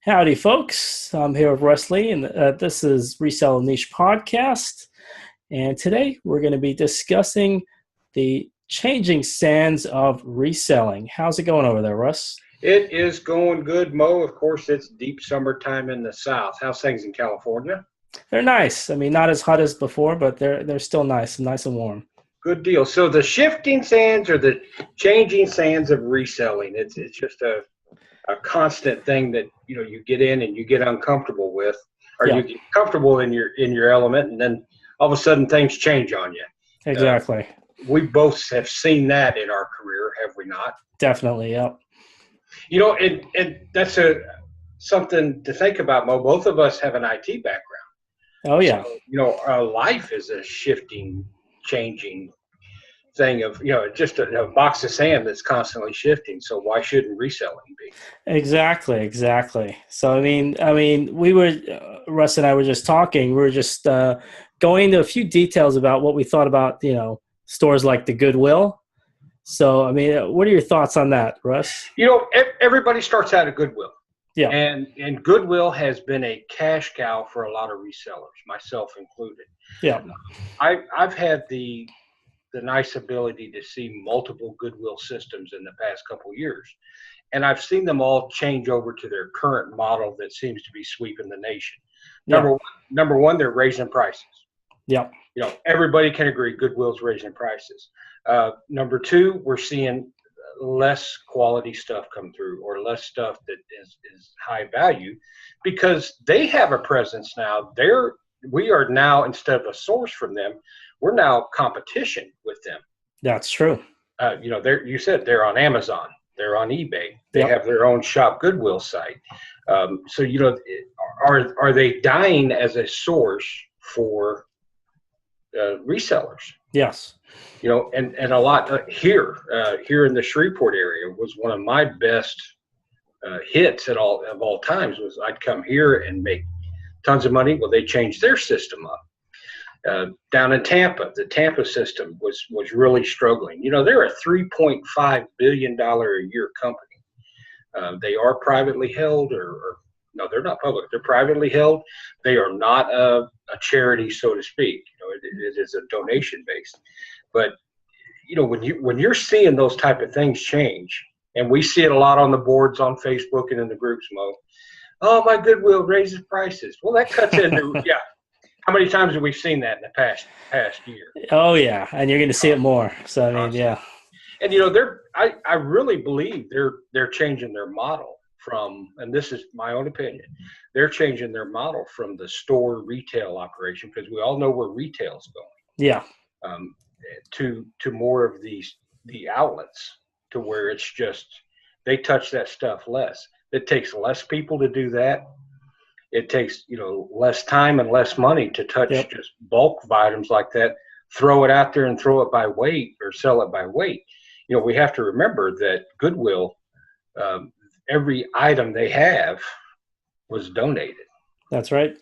Howdy, folks. I'm here with Wesley, and this is Resell Niche Podcast. And today we're going to be discussing the changing sands of reselling. How's it going over there, Russ? It is going good, Mo. Of course, it's deep summertime in the South. How's things in California? They're nice. I mean, not as hot as before, but they're still nice and warm. Good deal. So the shifting sands or the changing sands of reselling, it's just a constant thing that you get in and you get uncomfortable with, or Yeah. you get comfortable in your element, and then all of a sudden things change on you. Exactly. We both have seen that in our career, have we not? Definitely, yep. And that's something to think about, Mo. Both of us have an IT background. Oh, yeah. So, our life is a shifting, changing thing of, just a box of sand that's constantly shifting. So why shouldn't reselling be? Exactly. So, I mean, we were, Russ and I were just talking. We were just going into a few details about what we thought about, stores like the Goodwill. So, I mean, what are your thoughts on that, Russ? Everybody starts out at Goodwill. Yeah. And Goodwill has been a cash cow for a lot of resellers, myself included. Yeah. I've had the nice ability to see multiple Goodwill systems in the past couple of years. And I've seen them all change over to their current model that seems to be sweeping the nation. Number one, they're raising prices. Yeah. Everybody can agree Goodwill's raising prices. Number two, we're seeing less quality stuff come through, or less stuff that is high value, because they have a presence now. We are now, instead of a source from them, we're now competition with them. That's true. You said they're on Amazon, they're on eBay, they have their own Shop Goodwill site. So are they dying as a source for resellers? Yes. And a lot here in the Shreveport area was one of my best hits of all times. Was I'd come here and make tons of money. Well, they changed their system up. Down in Tampa, the Tampa system was really struggling. They're a $3.5 billion a year company. They are privately held, or no, they're not public. They're privately held. They are not a charity, so to speak. It is a donation based. But when you're seeing those type of things change, and we see it a lot on the boards on Facebook and in the groups, Mo. Oh, my Goodwill raises prices. Well, that cuts into How many times have we seen that in the past year? Oh yeah, and you're going to see it more. So I mean, yeah. And I really believe they're changing their model from, and this is my own opinion, they're changing their model from the store retail operation, because we all know where retail's going. Yeah. To more of the outlets, to where it's just they touch that stuff less. It takes less people to do that. It takes less time and less money to touch just bulk items like that. Throw it out there and throw it by weight, or sell it by weight. We have to remember that Goodwill, every item they have was donated. That's right.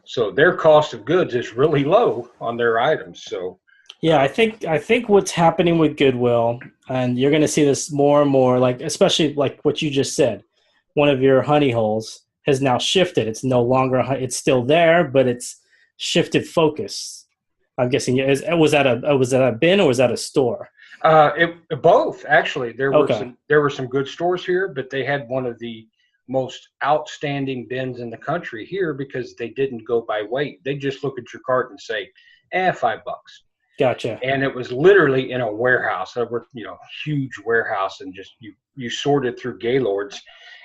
So their cost of goods is really low on their items. So yeah, I think what's happening with Goodwill, and you're going to see this more and more, like especially like what you just said, one of your honey holes has now shifted. It's no longer, it's still there, but it's shifted focus. I'm guessing was that a bin, or was that a store? Both, actually. There were some good stores here, but they had one of the most outstanding bins in the country here, because they didn't go by weight. They just look at your cart and say, $5. Gotcha. And it was literally in a warehouse, huge warehouse, and just you sorted through Gaylords.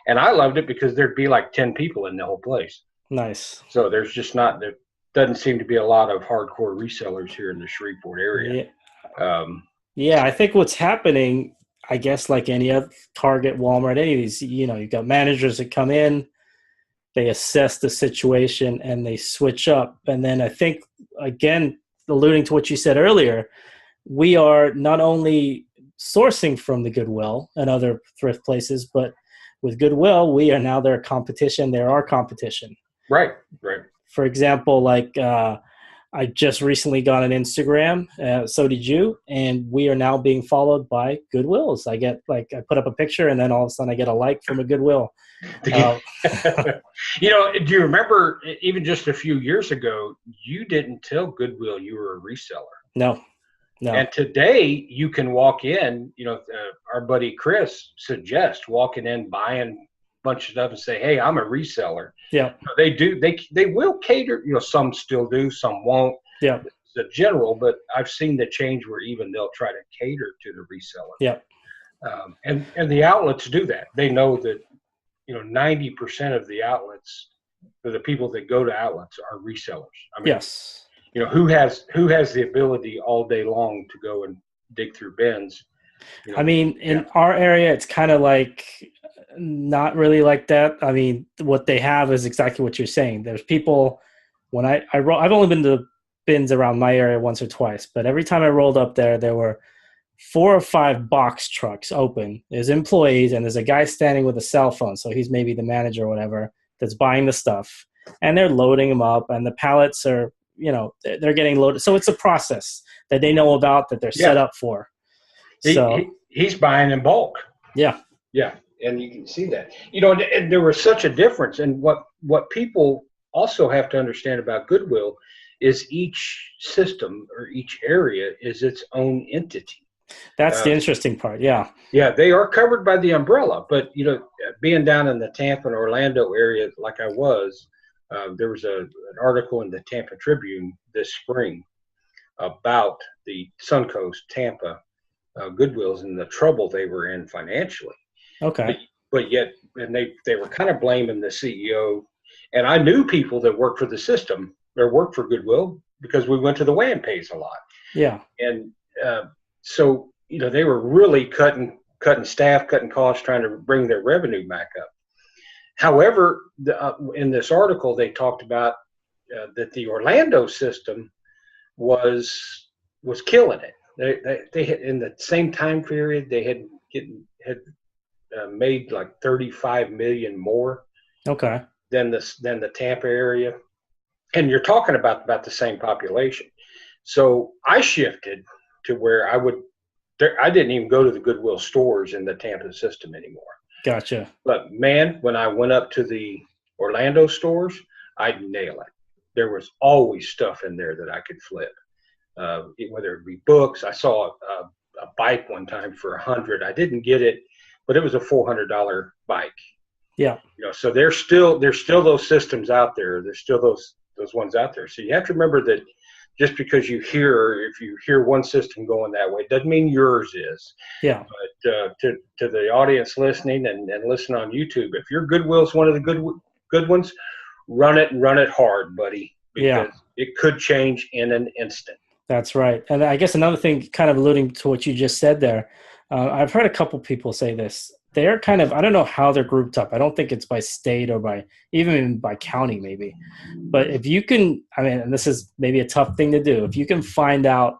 And I loved it because there'd be like 10 people in the whole place. Nice. So there doesn't seem to be a lot of hardcore resellers here in the Shreveport area. Yeah. I think what's happening, I guess, like any other Target, Walmart, any of these, you've got managers that come in, they assess the situation, and they switch up. And then I think, again, alluding to what you said earlier, we are not only sourcing from the Goodwill and other thrift places, but with Goodwill, we are now their competition. They're our competition. Right. For example, like I just recently got an Instagram. So did you. And we are now being followed by Goodwills. I get I put up a picture and then all of a sudden I get a like from a Goodwill. Do you remember even just a few years ago, you didn't tell Goodwill you were a reseller? No. And today you can walk in, our buddy Chris suggests walking in, buying a bunch of stuff and say, hey, I'm a reseller. Yeah. They do. They will cater, some still do, some won't. Yeah. The general, but I've seen the change where even they'll try to cater to the reseller. Yeah. And the outlets do that. They know that, 90% of the outlets, or the people that go to outlets, are resellers. I mean, yes. Who has the ability all day long to go and dig through bins? I mean, in our area, it's kind of not really like that. I mean, what they have is exactly what you're saying. There's people, when I've only been to bins around my area once or twice, but every time I rolled up there were 4 or 5 box trucks open. There's employees and there's a guy standing with a cell phone. So he's maybe the manager or whatever that's buying the stuff, and they're loading them up, and the pallets are, they're getting loaded. So it's a process that they know about, that they're set up for. He's buying in bulk. Yeah. Yeah. And you can see that, and there was such a difference. And what people also have to understand about Goodwill is each system or each area is its own entity. That's the interesting part. Yeah. Yeah. They are covered by the umbrella, but, being down in the Tampa and Orlando area, like I was, there was an article in the Tampa Tribune this spring about the Suncoast Tampa Goodwills and the trouble they were in financially. Okay. But yet, and they were kind of blaming the CEO. And I knew people that worked for the system or worked for Goodwill because we went to the WAN pays a lot. Yeah. And so, they were really cutting staff, cutting costs, trying to bring their revenue back up. However, in this article, they talked about that the Orlando system was killing it. They had, in the same time period, they had made like 35 million more. Okay. Than the Tampa area, and you're talking about the same population. So I shifted to where I didn't even go to the Goodwill stores in the Tampa system anymore. Gotcha. But man, when I went up to the Orlando stores, I'd nail it. There was always stuff in there that I could flip, whether it be books. I saw a bike one time for $100. I didn't get it, but it was a $400 bike. Yeah. So there's still those systems out there. There's still those ones out there. So you have to remember that just because if you hear one system going that way, doesn't mean yours is. Yeah. But to the audience listening and listen on YouTube, if your Goodwill's one of the good ones, run it hard, buddy, because it could change in an instant. That's right. And I guess another thing, kind of alluding to what you just said there, I've heard a couple people say this. They're kind of, I don't know how they're grouped up. I don't think it's by state or even by county maybe. But if you can, and this is maybe a tough thing to do, if you can find out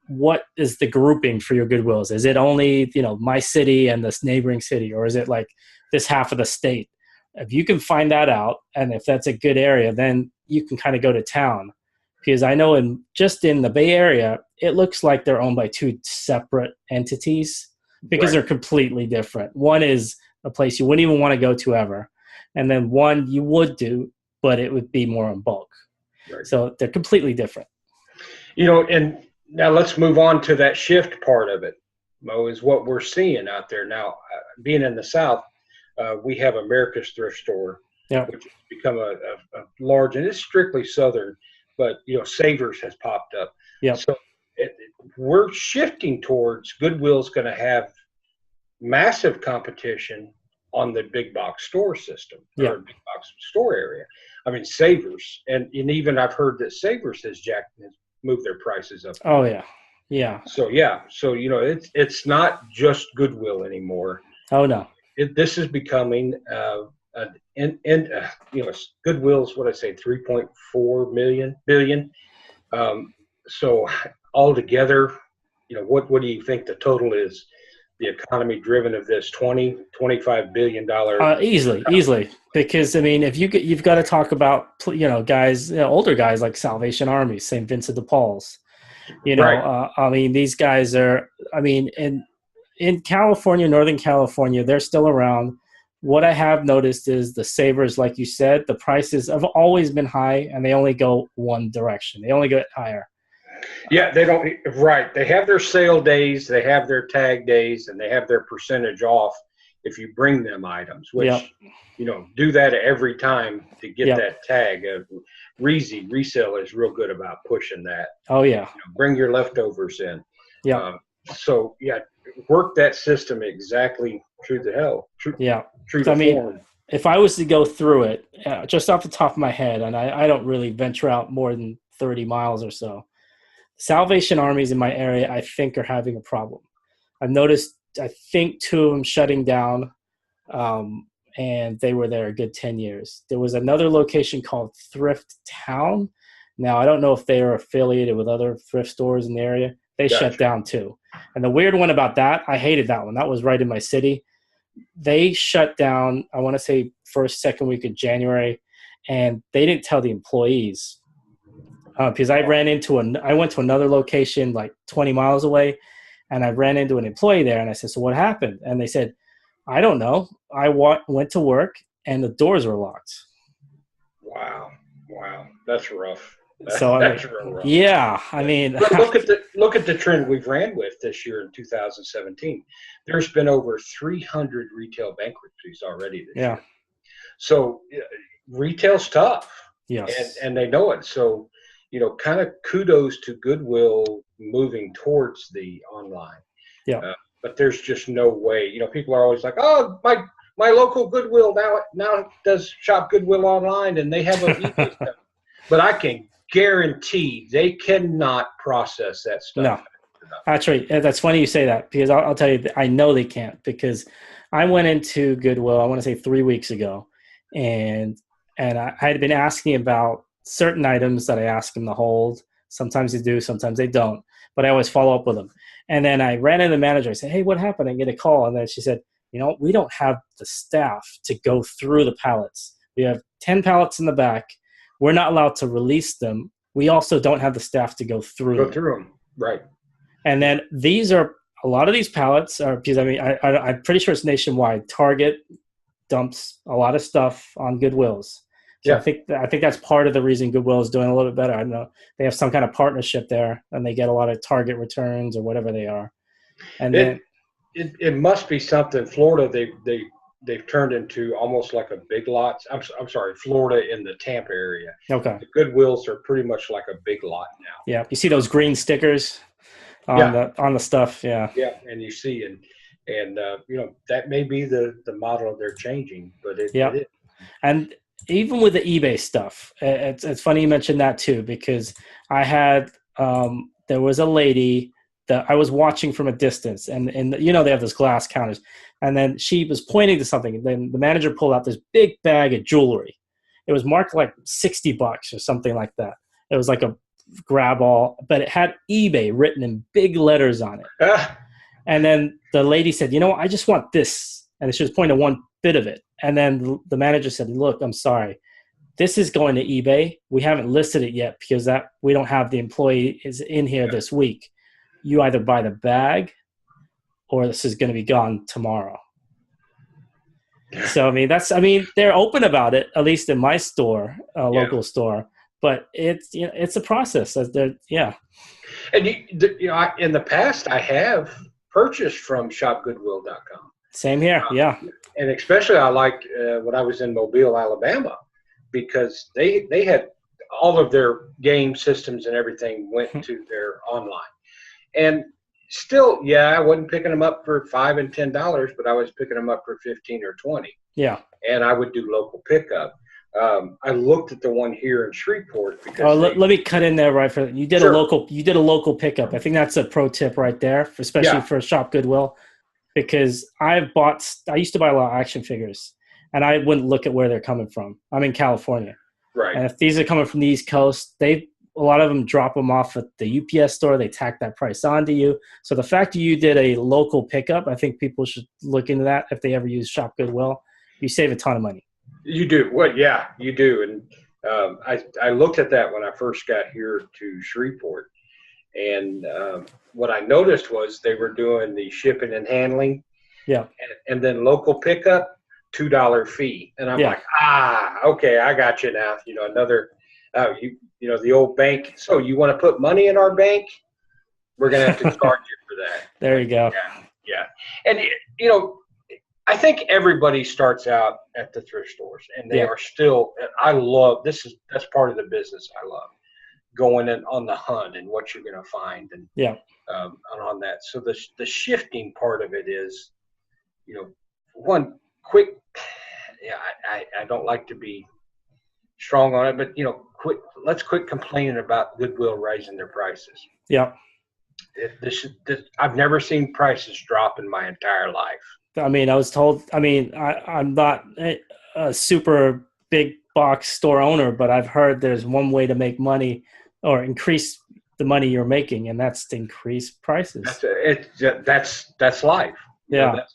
what is the grouping for your Goodwills. Is it only, my city and this neighboring city, or is it like this half of the state? If you can find that out, and if that's a good area, then you can kind of go to town. Because I know just in the Bay Area, it looks like they're owned by 2 separate entities. Because they're completely different. One is a place you wouldn't even want to go to ever. And then one you would do, but it would be more in bulk. Right. So they're completely different. And now let's move on to that shift part of it, Mo, is what we're seeing out there. Now, being in the South, we have America's Thrift Store, which has become a large, and it's strictly Southern, but, Savers has popped up. Yeah. So we're shifting towards Goodwill's going to have massive competition on the big box store system or big box store area. Savers, and even I've heard that Savers has moved their prices up. Oh yeah, yeah. So it's not just Goodwill anymore. Oh no, this is becoming Goodwill's what I say 3.4 billion. So altogether, what do you think the total is? the economy driven of this $20-25 billion. Easily. Because I mean, if you've got to talk about, guys, older guys like Salvation Army, St. Vincent de Paul's. Right. I mean, these guys are. I mean, in California, Northern California, they're still around. What I have noticed is the savers, like you said, the prices have always been high, and they only go one direction. They only get higher. Yeah, they don't. Right. They have their sale days, they have their tag days, and they have their percentage off if you bring them items, which, Yep. Do that every time to get Yep. that tag. Resell is real good about pushing that. Oh, yeah. Bring your leftovers in. Yeah. So, yeah, work that system exactly true to hell. True to form. If I was to go through it, just off the top of my head, and I don't really venture out more than 30 miles or so, Salvation Armies in my area, I think, are having a problem. I've noticed, I think, 2 of them shutting down, and they were there a good 10 years. There was another location called Thrift Town. Now, I don't know if they are affiliated with other thrift stores in the area. They shut down too. And the weird one about that, I hated that one. That was right in my city. They shut down, I want to say, first, second week of January, and they didn't tell the employees. Because I went to another location like 20 miles away, and I ran into an employee there, and I said, "So what happened?" And they said, "I don't know. I went to work, and the doors were locked." Wow, that's rough. So that's real rough. Yeah, I mean, but look at the trend we've ran with this year in 2017. There's been over 300 retail bankruptcies already this year. So retail's tough. Yes, and they know it. So kind of kudos to Goodwill moving towards the online. Yeah. But there's just no way. People are always like, "Oh, my local Goodwill now does shop Goodwill online, and they have a eBay stuff." But I can guarantee they cannot process that stuff. No, that's right. That's funny you say that, because I'll tell you, I know they can't, because I went into Goodwill, I want to say 3 weeks ago, and I had been asking about certain items that I ask them to hold. Sometimes they do, sometimes they don't, but I always follow up with them. And then I ran into the manager. I said, "Hey, what happened?" I get a call. And then she said, "We don't have the staff to go through the pallets. We have 10 pallets in the back. We're not allowed to release them. We also don't have the staff to go through them." Right. And then a lot of these pallets are, because I'm pretty sure it's nationwide. Target dumps a lot of stuff on Goodwills. So I think that's part of the reason Goodwill is doing a little bit better. I don't know. They have some kind of partnership there, and they get a lot of Target returns or whatever they are. And it must be something. Florida, they've turned into almost like a Big Lots. I'm sorry, Florida in the Tampa area. Okay. The Goodwills are pretty much like a Big Lot now. Yeah, you see those green stickers on the stuff. Yeah. Yeah, and you see, and that may be the model they're changing, but it is. And even with the eBay stuff, it's funny you mentioned that too, because I had there was a lady that I was watching from a distance, and they have those glass counters, and then she was pointing to something, and then the manager pulled out this big bag of jewelry. It was marked like $60 or something like that. It was like a grab all, but it had eBay written in big letters on it. And then the lady said, "I just want this," and she was pointing to one bit of it. And then the manager said, "Look, I'm sorry. This is going to eBay. We haven't listed it yet because we don't have the employee is in here this week. You either buy the bag or this is going to be gone tomorrow." So, they're open about it, at least in my store, local store, but it's a process. And in the past, I have purchased from shopgoodwill.com. Same here. Yeah. And especially I liked when I was in Mobile, Alabama, because they had all of their game systems and everything went to their online. And still, I wasn't picking them up for $5 and $10, but I was picking them up for 15 or 20. Yeah. And I would do local pickup. I looked at the one here in Shreveport because let me cut in there right for you. Did a local pickup. I think that's a pro tip right there, especially for Shop Goodwill, because I used to buy a lot of action figures, and I wouldn't look at where they're coming from. I'm in California, right? And if these are coming from the East Coast, a lot of them drop them off at the UPS store. They tack that price onto you. So the fact that you did a local pickup, I think people should look into that if they ever use Shop Goodwill. You save a ton of money. You do. Well, yeah, you do. And I looked at that when I first got here to Shreveport. And what I noticed was they were doing the shipping and handling. Yeah. And then local pickup, $2 fee. And I'm like, okay, I got you now. You know, another, you know, the old bank. So you want to put money in our bank? We're going to have to charge you for that. There you go. Yeah. And, you know, I think everybody starts out at the thrift stores, and they are still, I love, that's part of the business I love, going in on the hunt and what you're going to find. And on that. So the shifting part of it is, you know, one quick, I don't like to be strong on it, but, you know, let's quit complaining about Goodwill raising their prices. Yeah. I've never seen prices drop in my entire life. I mean, I was told, I'm not a super big box store owner, but I've heard there's one way to make money or increase the money you're making, and that's to increase prices. That's life. Yeah.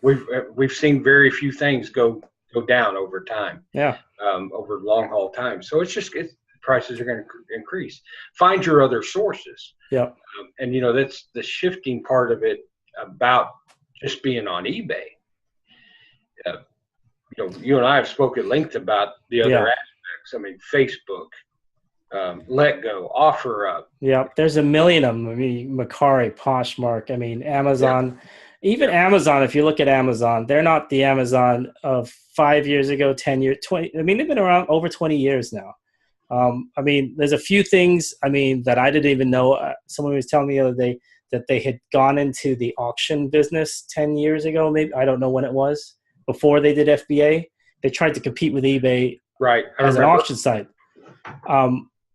You know, we've seen very few things go down over time. Yeah. Over long haul time. So prices are going to increase. Find your other sources. Yeah. And you know, that's the shifting part of it about just being on eBay. You know, you and I have spoken at length about the other aspects. I mean, Facebook, Let Go, OfferUp. Yeah, there's a million of them. I mean, Mercari, Poshmark. I mean, Amazon. Even Amazon, if you look at Amazon, they're not the Amazon of 5 years ago, 10 years, 20. I mean, they've been around over 20 years now. I mean, there's a few things, that I didn't even know. Someone was telling me the other day that they had gone into the auction business 10 years ago, maybe. I don't know when it was. Before they did FBA, they tried to compete with eBay as an auction site.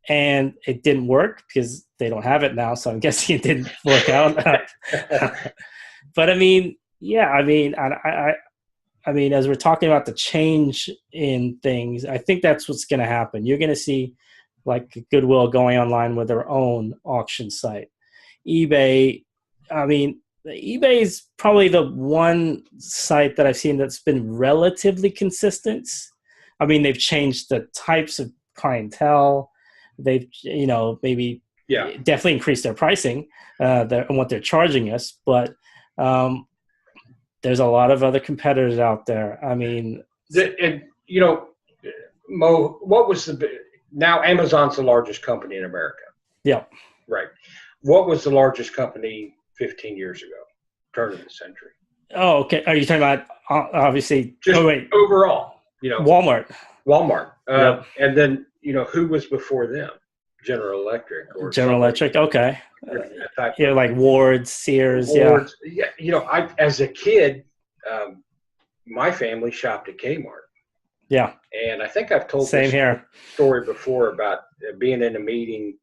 And it didn't work because they don't have it now, so I'm guessing it didn't work out. But I mean, I mean, as we're talking about the change in things, I think that's what's going to happen. You're going to see like Goodwill going online with their own auction site. eBay, I mean, eBay is probably the one site that I've seen that's been relatively consistent. I mean, they've changed the types of clientele. They've, maybe definitely increased their pricing and what they're charging us. But there's a lot of other competitors out there. I mean, Mo, what was now Amazon's the largest company in America. Yeah. Right. What was the largest company 15 years ago, turn of the century? Oh, okay. Are you talking about obviously just overall? Walmart. Yep. And then who was before them? General Electric. General Electric. Okay. Like Ward's, Sears. Ward's, I as a kid, my family shopped at Kmart. Yeah. And I think I've told this story before about being in a meeting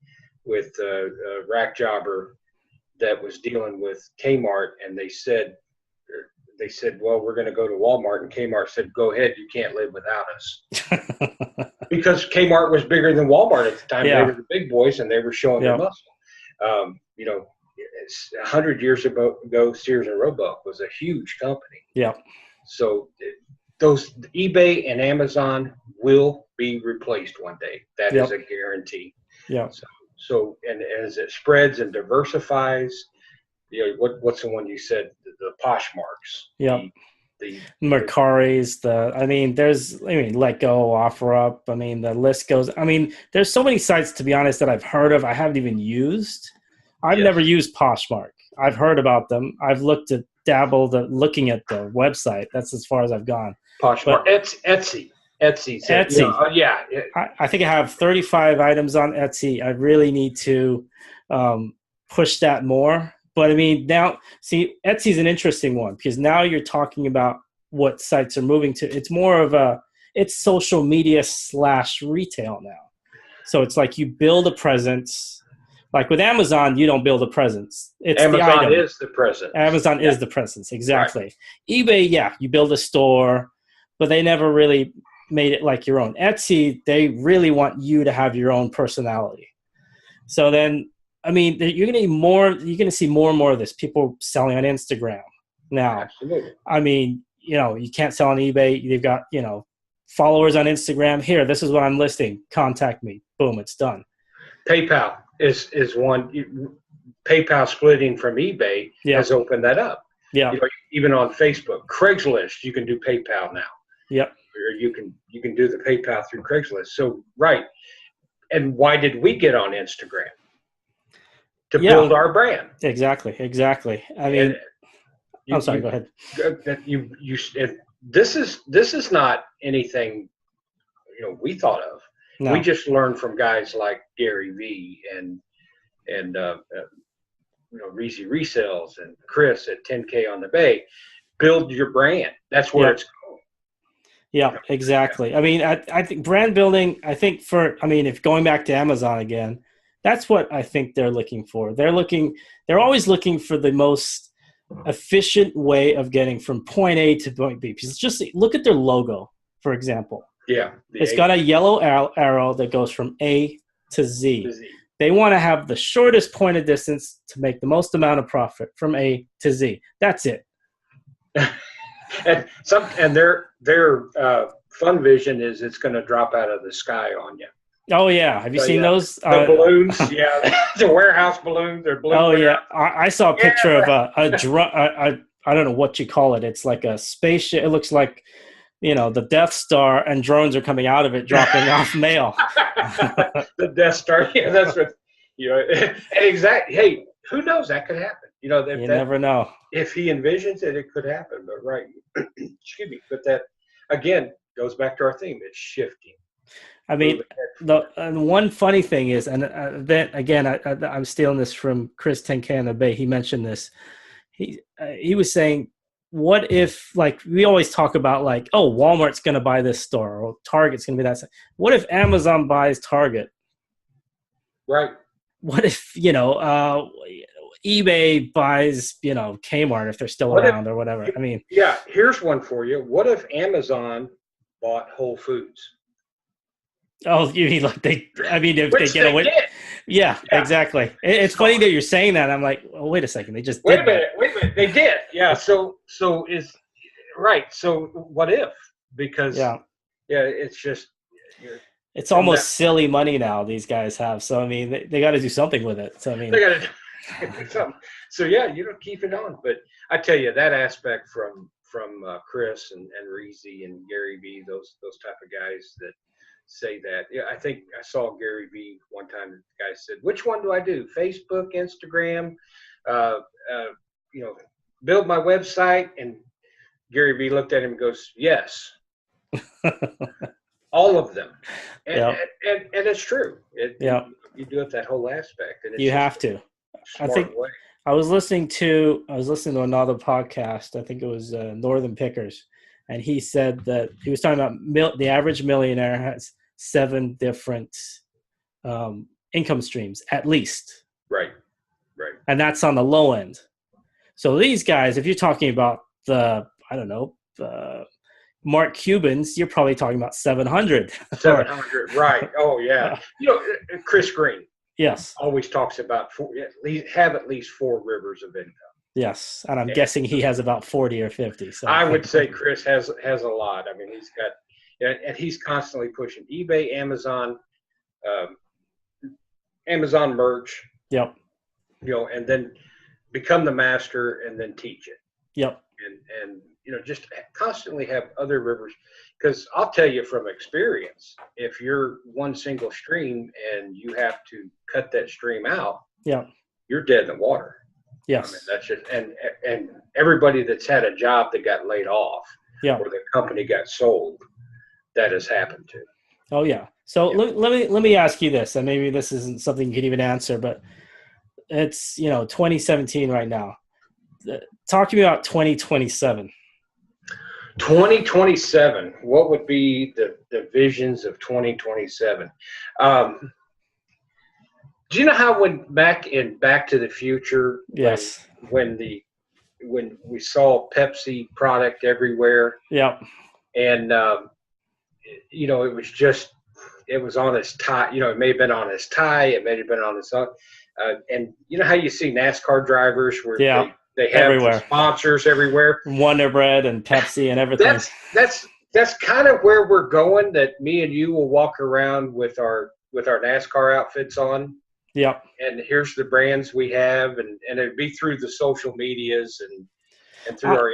with a rack jobber that was dealing with Kmart, and they said, well, we're going to go to Walmart, and Kmart said, go ahead, you can't live without us. Because Kmart was bigger than Walmart at the time. They were the big boys, and they were showing their muscle. 100 years ago, Sears and Roebuck was a huge company. Yeah. So those eBay and Amazon will be replaced one day. That is a guarantee. Yeah. So and as it spreads and diversifies, what's the one you said? The Poshmarks. Yeah. The Mercari's, Let Go, OfferUp. I mean, the list goes. I mean, there's so many sites, to be honest, that I've heard of. I haven't even used. I've never used Poshmark. I've heard about them. I've dabbled at looking at the website. That's as far as I've gone. Poshmark. Etsy. Etsy. I think I have 35 items on Etsy. I really need to push that more. But I mean, now, see, Etsy is an interesting one because now you're talking about what sites are moving to. It's more of it's social media / retail now. So it's like you build a presence. Like with Amazon, you don't build a presence. It's Amazon is the presence. Amazon is the presence, exactly. Right. eBay, you build a store, but they never really made it like your own. Etsy, they really want you to have your own personality. So then, I mean, you're going to see more and more of this. People selling on Instagram now. Absolutely. I mean, you can't sell on eBay. They've got, followers on Instagram. Here, this is what I'm listing. Contact me. Boom, it's done. PayPal is one. PayPal splitting from eBay has opened that up. Yeah. Even on Facebook, Craigslist, you can do PayPal now. Yep. Or you can do the PayPal through Craigslist. So right. And why did we get on Instagram? To build our brand. Exactly. I mean, I'm sorry. Go ahead. This is not anything we thought of. No. We just learned from guys like Gary V and Reezy Resells and Chris at 10K on the Bay. Build your brand. That's where it's going. Yeah, exactly. I mean, I think brand building. If going back to Amazon again, that's what I think they're looking for. They're always looking for the most efficient way of getting from point A to point B. Because just look at their logo, for example. Yeah. It's got a yellow arrow that goes from A to Z. They want to have the shortest point of distance to make the most amount of profit from A to Z. That's it. and their fun vision is it's going to drop out of the sky on you. Oh yeah, have you seen those? The balloons, the warehouse balloons. They're balloons. Oh yeah, I saw a picture of a drone. I don't know what you call it. It's like a spaceship. It looks like the Death Star, and drones are coming out of it, dropping off mail. The Death Star. Yeah, that's what. Exactly. Hey, who knows? That could happen. You never know. If he envisions it, it could happen. But right, excuse me. But that again goes back to our theme. It's shifting. I mean, and one funny thing is, and then again, I'm stealing this from Chris 10K on the Bay. He mentioned this. He was saying, what if, like, we always talk about, like, oh, Walmart's going to buy this store, or Target's going to be that. What if Amazon buys Target? Right. What if, eBay buys, Kmart, if they're still around or whatever? I mean. Yeah, here's one for you. What if Amazon bought Whole Foods? Oh, you mean like if they get away? Yeah, exactly. It's funny that you're saying that. I'm like, oh, wait a second. They just wait a minute. They did. Yeah. So is right. So what if? Because it's just it's almost silly money now these guys have. So I mean, they got to do something with it. So I mean, they got to do something. So keep it on. But I tell you that aspect from Chris and Reezy and Gary V, those type of guys that say that. Yeah, I think I saw Gary V one time. The guy said, "Which one do I do? Facebook, Instagram, build my website?" And Gary V looked at him and goes, "Yes, all of them." And it's true. You do it that whole aspect, and you have to. I think way. I was listening to another podcast. I think it was Northern Pickers, and he said that he was talking about the average millionaire has 7 different income streams at least. Right. And that's on the low end. So these guys, if you're talking about Mark Cuban's, you're probably talking about 700. 700, right. Oh, yeah. Chris Green. Yes. Always talks about at least 4 rivers of income. Yes. And I'm guessing he has about 40 or 50. So I would say Chris has a lot. I mean, he's got, and he's constantly pushing eBay, Amazon merch. Yep. And then become the master and then teach it. Yep. And just constantly have other rivers. Because I'll tell you from experience, if you're one single stream and you have to cut that stream out, you're dead in the water. Yes. I mean, that's just, and everybody that's had a job that got laid off or the company got sold, that has happened to. Oh yeah. So let me ask you this, and maybe this isn't something you can even answer, but it's 2017 right now. Talk to me about 2027. 2027. What would be the visions of 2027? Do you know how when Back to the Future? Yes. When we saw Pepsi product everywhere. Yep. And it was just it was on his tie. You know, it may have been on his tie. It may have been on his and you know how you see NASCAR drivers where they have everywhere. the sponsors everywhere, Wonder Bread and Pepsi and everything. That's kind of where we're going. That me and you will walk around with our NASCAR outfits on. Yep. And here's the brands we have, and it'd be through the social medias and through our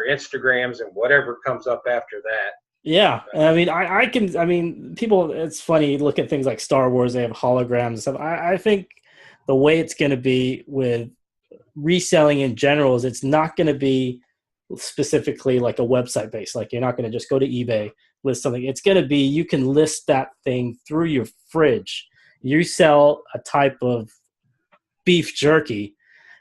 Instagrams and whatever comes up after that. Yeah, I mean, people. It's funny. You look at things like Star Wars; they have holograms and stuff. I think the way it's going to be with reselling in general is it's not going to be specifically like a website based. Like you're not going to just go to eBay, list something. It's going to be you can list that thing through your fridge. You sell a type of beef jerky.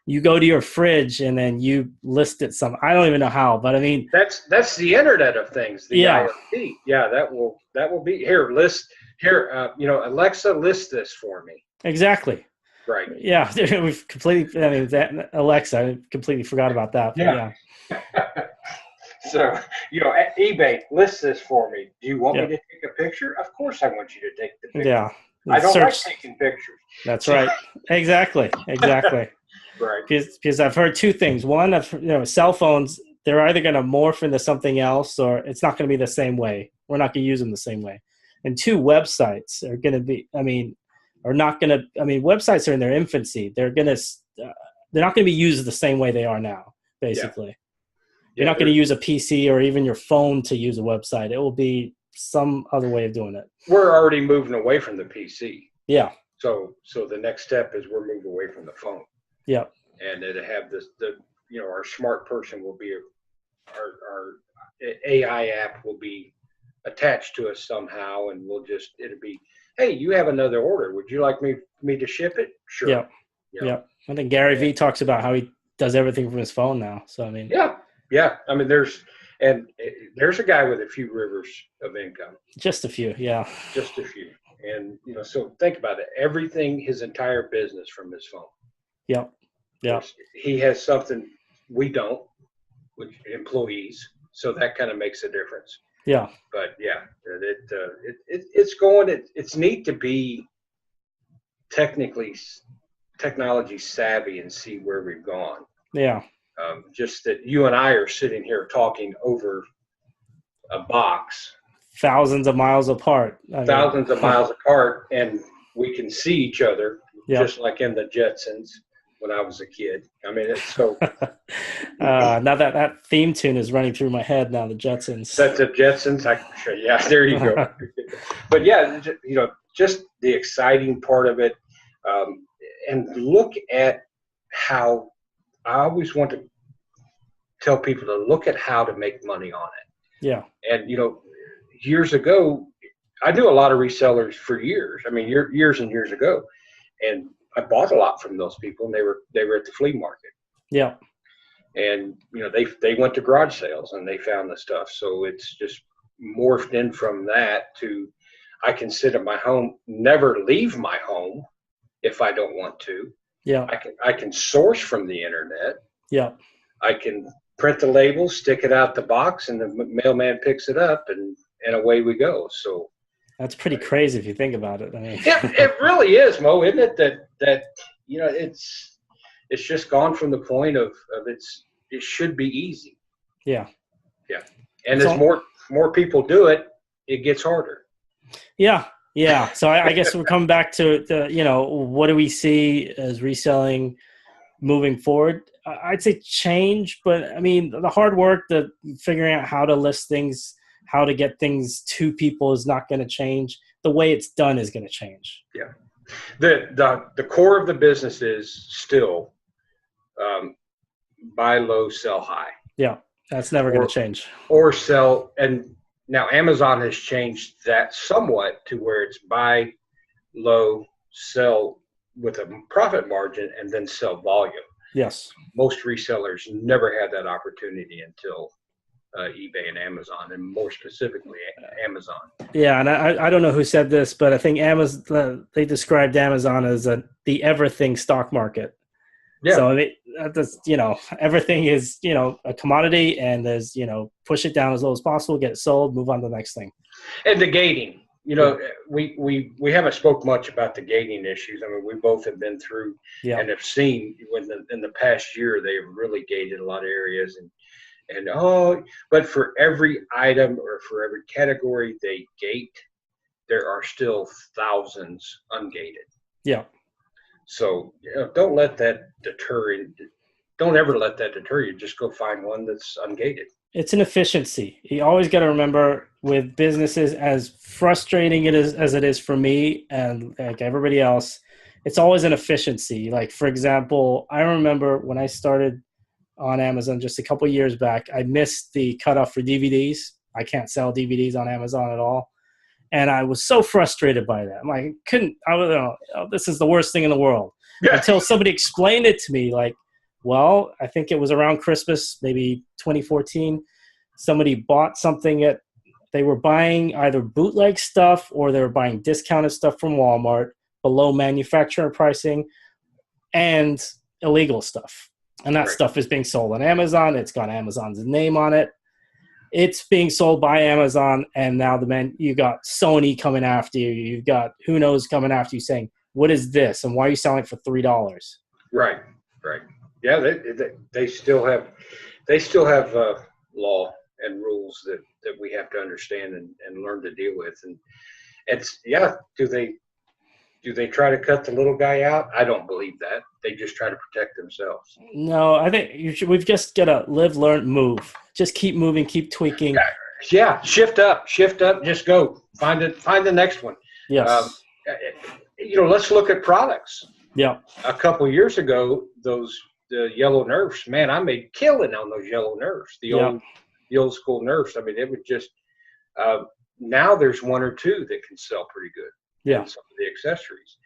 You go to your fridge and then you list it some. I don't even know how, but I mean that's the Internet of Things. The IoT. Yeah, that will be here. Alexa, list this for me. Exactly. Right. Yeah, we've completely. I mean, that Alexa, I completely forgot about that. Yeah. So at eBay, list this for me. Do you want me to take a picture? Of course, I want you to take the picture. Yeah. I don't like taking pictures. That's right. Exactly. Right. Because I've heard two things. One, cell phones, they're either going to morph into something else or it's not going to be the same way. We're not going to use them the same way. And two, websites are going to be, websites are in their infancy. They're not going to be used the same way they are now, basically. You're not going to use a PC or even your phone to use a website. It will be some other way of doing it. We're already moving away from the PC. Yeah. So the next step is we're moving away from the phone. Yeah. And it'll have our smart person will be our AI app will be attached to us somehow, and it'll be, hey, you have another order. Would you like me to ship it? Sure. Yeah. Yeah. I think Gary Vee talks about how he does everything from his phone now. So I mean. Yeah. I mean, there's a guy with a few rivers of income. Just a few. Yeah. Just a few. And so think about it. Everything, his entire business from his phone. Yep. Yeah. He has something we don't, with employees. So that kind of makes a difference. Yeah. But yeah, it's going. It's neat to be technology savvy and see where we've gone. Yeah. Just that you and I are sitting here talking over a box. Thousands of miles apart. Thousands of miles apart, and we can see each other, just like in the Jetsons when I was a kid. I mean, it's so. Now that theme tune is running through my head now, the Jetsons. That's the Jetsons? Yeah, there you go. But yeah, just the exciting part of it. And look at how I always want to tell people to look at how to make money on it. Yeah. And, years ago, I knew a lot of resellers for years. I mean, years and years ago. And I bought a lot from those people, and they were at the flea market. Yeah. And, they went to garage sales and they found the stuff. So it's just morphed in from that to I can sit at my home, never leave my home if I don't want to. Yeah. I can source from the internet. Yeah. I can print the label, stick it out the box, and the mailman picks it up, and away we go. So that's pretty crazy if you think about it. I mean, it really is, Mo, isn't it? That it's just gone from the point of it should be easy. Yeah. Yeah. And as more people do it, it gets harder. Yeah. Yeah. So I guess we're coming back to what do we see as reselling moving forward? I'd say change, but I mean, the hard work, the figuring out how to list things, how to get things to people is not going to change. The way it's done is going to change. Yeah. The core of the business is still buy low, sell high. Yeah. That's never going to change. Or sell. And now Amazon has changed that somewhat to where it's buy low, sell with a profit margin, and then sell volume. Yes. Most resellers never had that opportunity until eBay and Amazon, and more specifically Amazon. Yeah, and I don't know who said this, but I think Amazon they described Amazon as the everything stock market. Yeah. So that's everything is a commodity, and there's push it down as low as possible, get it sold, move on to the next thing. And the gating, You know, we haven't spoke much about the gating issues. I mean, we both have been through and have seen in the past year they've really gated a lot of areas but for every item or for every category they gate, there are still thousands ungated. Yeah. So don't let that deter you. Don't ever let that deter you. Just go find one that's ungated. It's an efficiency. You always got to remember with businesses, as frustrating as it is for me and like everybody else, it's always an efficiency. Like, for example, I remember when I started on Amazon just a couple of years back, I missed the cutoff for DVDs. I can't sell DVDs on Amazon at all. And I was so frustrated by that. I'm like, this is the worst thing in the world. Until somebody explained it to me, like, well, I think it was around Christmas, maybe 2014. Somebody bought something they were buying either bootleg stuff or they were buying discounted stuff from Walmart below manufacturer pricing and illegal stuff. And that stuff is being sold on Amazon. It's got Amazon's name on it. It's being sold by Amazon. And now you got Sony coming after you. You've got who knows coming after you saying, what is this? And why are you selling it for $3? Right. Yeah, they still have law and rules that we have to understand and learn to deal with. And it's do they try to cut the little guy out? I don't believe that. They just try to protect themselves. No, I think we've just got to live, learn, move. Just keep moving, keep tweaking. Yeah, shift up, just go. Find the next one. Yes. Let's look at products. Yeah. A couple years ago, the yellow nerfs, man, I made killing on those yellow nerfs. The old school nerfs. I mean, it would just now there's one or two that can sell pretty good. Yeah. Some of the accessories,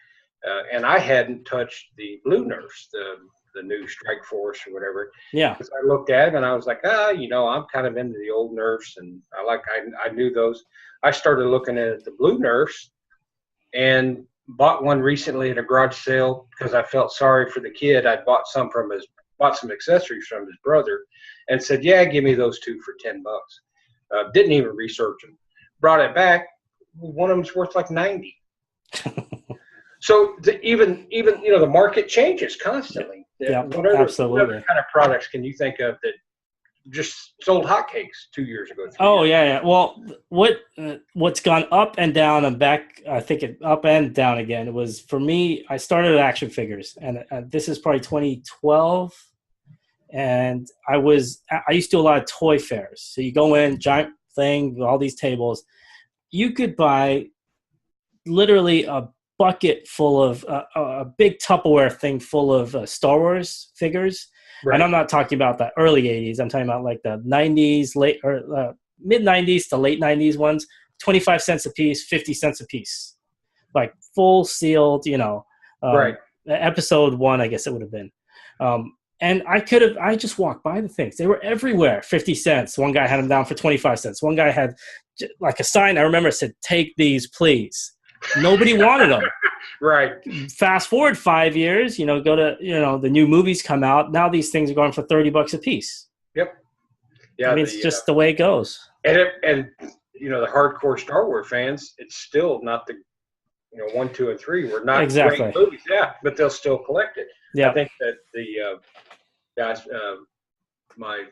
and I hadn't touched the blue nerfs, the new Strike Force or whatever. Yeah. Because I looked at them and I was like, I'm kind of into the old nerfs, and I knew those. I started looking at the blue nerfs, and bought one recently at a garage sale because I felt sorry for the kid. I bought some accessories from his brother, and said, "Yeah, give me those two for $10." Didn't even research them. Brought it back. One of them's worth like 90. So even the market changes constantly. Yeah, absolutely. What other kind of products can you think of that just sold hotcakes 2 years ago? Oh yeah. Well, what's gone up and down and back? I think it up and down again. It was for me. I started at action figures, and this is probably 2012. And I used to do a lot of toy fairs. So you go in, giant thing, all these tables. You could buy literally a bucket full of a big Tupperware thing full of Star Wars figures. Right. And I'm not talking about the early 80s. I'm talking about like the 90s, mid 90s to late 90s ones, 25 cents a piece, 50 cents a piece, like full sealed, right. Episode 1, I guess it would have been. And I just walked by the things. They were everywhere. 50 cents. One guy had them down for 25 cents. One guy had like a sign, I remember, said, "Take these, please." Nobody wanted them. Right. Fast forward 5 years, go to, the new movies come out. Now these things are going for $30 a piece. Yep. Yeah. I mean, it's just the way it goes. And the hardcore Star Wars fans, it's still not the, 1, 2, and 3 were not exactly great movies. Yeah, but they'll still collect it. Yeah. I think that the guys, my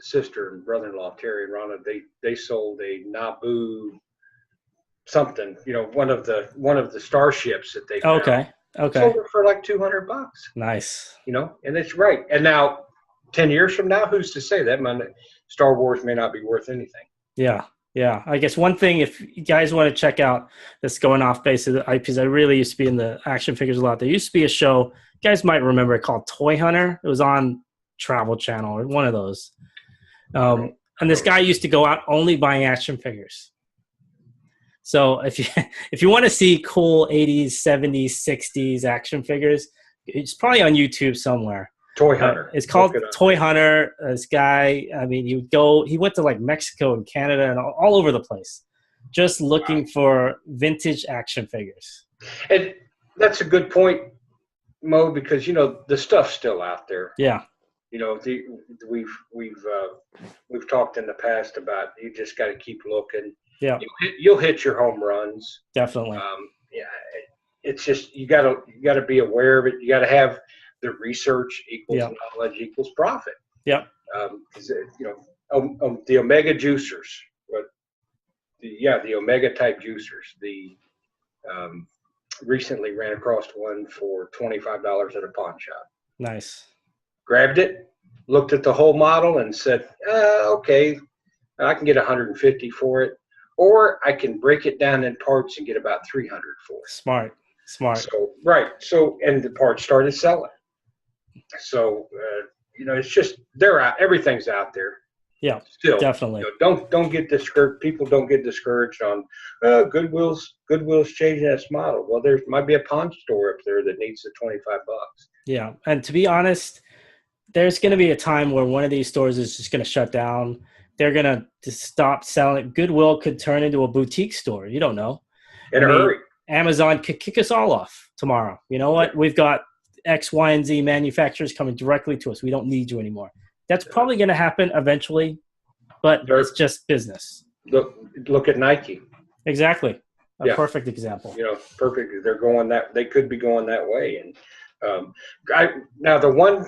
sister and brother-in-law, Terry and Ronna, they sold a Naboo something, one of the starships that they found. Okay. Sold it for like $200. Nice. And it's right. And now 10 years from now, who's to say that Star Wars may not be worth anything? Yeah. Yeah. I guess one thing, if you guys want to check out this going off base of the IPs, I really used to be in the action figures a lot. There used to be a show, you guys might remember it, called Toy Hunter. It was on Travel Channel or one of those. And this guy used to go out only buying action figures. So if you want to see cool 80s, 70s, 60s action figures, it's probably on YouTube somewhere. Toy Hunter. It's called Toy Hunter. This guy, I mean, he went to like Mexico and Canada and all over the place, just looking for vintage action figures. And that's a good point, Mo, because the stuff's still out there. Yeah. We've talked in the past about you just got to keep looking. Yeah. You'll hit your home runs. Definitely. Yeah, it's just you gotta be aware of it. You gotta have the research equals Yeah. knowledge equals profit. Yep. Because the omega juicers, but the omega type juicers. Recently ran across one for $25 at a pawn shop. Nice. Grabbed it, looked at the whole model, and said, "Okay, I can get 150 for it, or I can break it down in parts and get about 300 for it." Smart. So right, and the parts started selling. So it's just they're out. Everything's out there. Yeah. Still, Definitely. Don't get discouraged. People don't get discouraged on Goodwill's changing its model. Well, there might be a pawn store up there that needs the $25. Yeah. And to be honest, there's going to be a time where one of these stores is just going to shut down. They're going to just stop selling. Goodwill could turn into a boutique store. You don't know. In a hurry. Amazon could kick us all off tomorrow. You know what? We've got X, Y, and Z manufacturers coming directly to us. We don't need you anymore. That's probably going to happen eventually, but it's just business. Look at Nike. Exactly. A perfect example. Perfect. They could be going that way. And now the one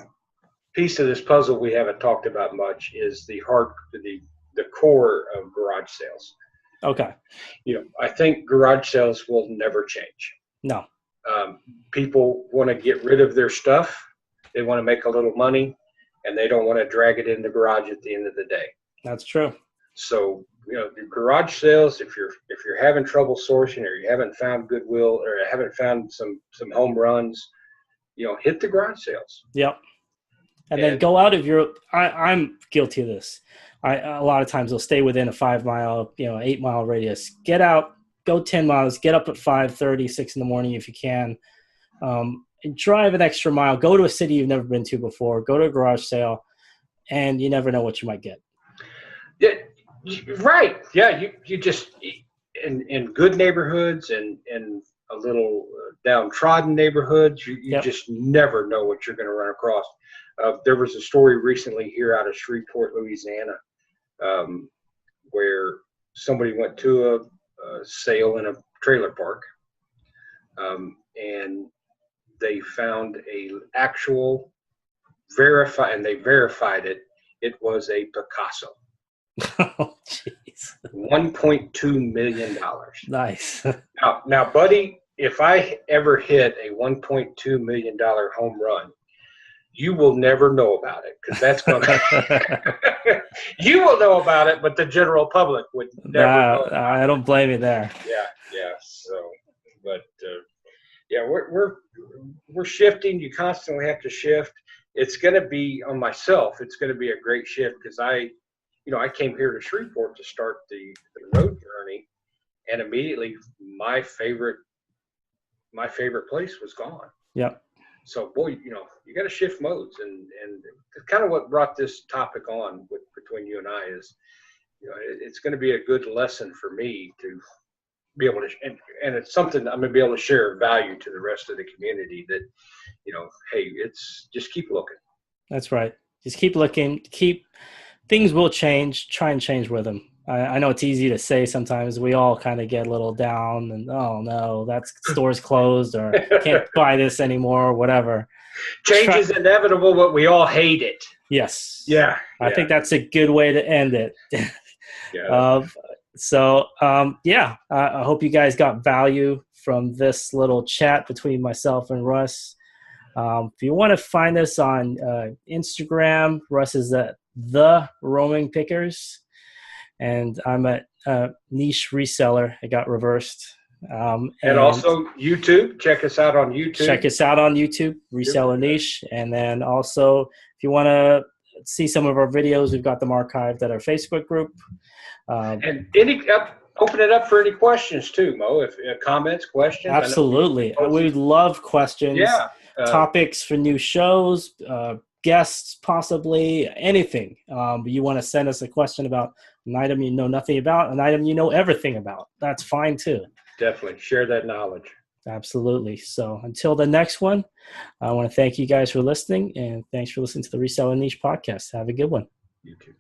piece of this puzzle we haven't talked about much is the core of garage sales. Okay. I think garage sales will never change. No. People want to get rid of their stuff. They want to make a little money, and they don't want to drag it in the garage at the end of the day. That's true. So, the garage sales, if you're having trouble sourcing, or you haven't found Goodwill, or haven't found some home runs, hit the garage sales. Yep. And then go out of I'm guilty of this. A lot of times I'll stay within a 5 mile, 8 mile radius. Get out, go 10 miles, get up at 5:30, 6 in the morning if you can. And drive an extra mile. Go to a city you've never been to before. Go to a garage sale, and you never know what you might get. Yeah, right. Yeah, you just in good neighborhoods and a little downtrodden neighborhoods, you just never know what you're going to run across. There was a story recently here out of Shreveport, Louisiana, where somebody went to a sale in a trailer park, and they found they verified it. It was a Picasso. Oh, jeez. $1.2 million. Nice. Now, buddy, if I ever hit a $1.2 million home run, you will never know about it, because that's going to you will know about it, but the general public would never know about I don't blame you there. Yeah. So, but we're shifting. You constantly have to shift. It's going to be on myself. It's going to be a great shift, because I came here to Shreveport to start the road journey, and immediately my favorite place was gone. Yep. So, boy, you got to shift modes, and kind of what brought this topic on between you and I is, it's going to be a good lesson for me to be able to, and it's something I'm going to be able to share value to the rest of the community that, hey, it's just keep looking. That's right. Just keep looking. Things will change. Try and change with them. I know it's easy to say sometimes. We all kind of get a little down and, oh no, that store's closed, or can't buy this anymore, or whatever. Change is inevitable, but we all hate it. Yes. Yeah. I think that's a good way to end it. Yeah. I hope you guys got value from this little chat between myself and Russ. If you want to find us on Instagram, Russ is at The Roaming Pickers, and I'm at Niche Reseller. I got reversed. And also YouTube. Check us out on YouTube. Reseller Niche. And then also, if you want to see some of our videos, we've got them archived at our Facebook group. And open it up for any questions too, Mo. If comments, questions. Absolutely. We'd love questions. Yeah. Topics for new shows, guests, possibly anything. You want to send us a question about an item you know nothing about, an item you know everything about. That's fine too. Definitely share that knowledge. Absolutely. So until the next one, I want to thank you guys for listening, and thanks for listening to the Reseller Niche podcast. Have a good one. You too.